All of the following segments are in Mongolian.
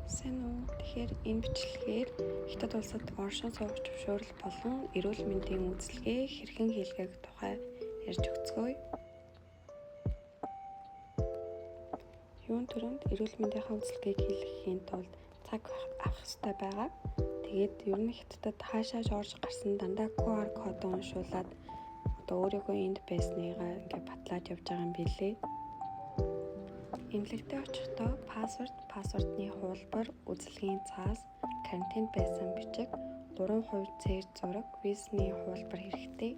Сайн уу. Тэгэхээр энэ бичлэгээр Хятад улсад оршин суугч зөвшөөрөл болон эрүүл мэндийн үйлчилгээ хэрхэн хийлгээх тухай ярьж өгцгөөе. Юун төрөнд эрүүл мэндийнхаа үйлчилгээг хийлгэхийн тулд цаг авах хэрэгтэй байгаа. Тэгээд ер нь Хятадд хаашаа орж гарсан дандаа QR кодыг уншуулад өөрийнхөө энд байсныгаа ингээд батлаад явж байгаа юм билээ. Эмнэлэгтээ очихдоо паспортны хуулбар, үйлчилгээний цаас, карантинд байсан бичиг, 3% цээр зураг, визний хуулбар хэрэгтэй.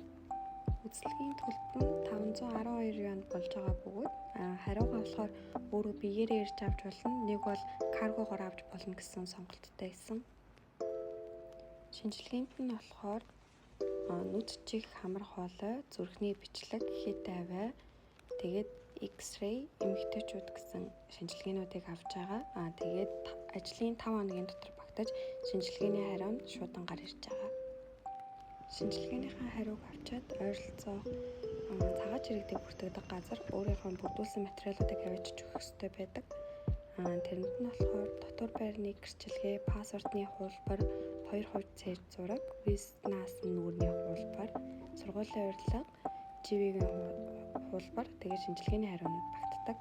Үйлчилгээний төлбөр нь 512 юан болж байгаа бөгөөд хариугаа болохоор өөрөө биеэрээ ирж авч болно. Нэг бол каргогоор авч болно гэсэн сонголттой байсан. Шинжилгээнд нь болохоор нүдчих хамар хоолой, зүрхний бичлэг, хэд аваа, тэгээд X-ray эмэгтэйчүүд гэсэн шинжилгээнүүдийг авч байгаа. Тэгээд ажлын 5 хоногийн дотор багтаж шинжилгээний хариу нь шуудан гар ирж байгаа. Шинжилгээнийхээ хариуг авчаад ойролцоох цагаач иргэдэг бүртгэдэг газар өөрийнхөө бүрдүүлсэн материалуудыг авчиж өгөх ёстой байдаг. Тэрэнд нь болохоор дотор байрны гэрчилгээ, паспортны хуулбар, 2% цээр зураг, визнаас нүүрний хуулбар, сургуулийн урилга, живийн хуулбар, тэгээд шинжилгээний хариунууд багтдаг.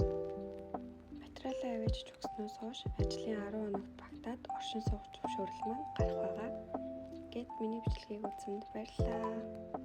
Материалаа авчиж өгснөөс хойш ажлын 10 хоногт багтаад оршин суугч зөвшөөрөл маань гарах байгаа. Гэт миний бичлэгийг үзсэнд баярлалаа.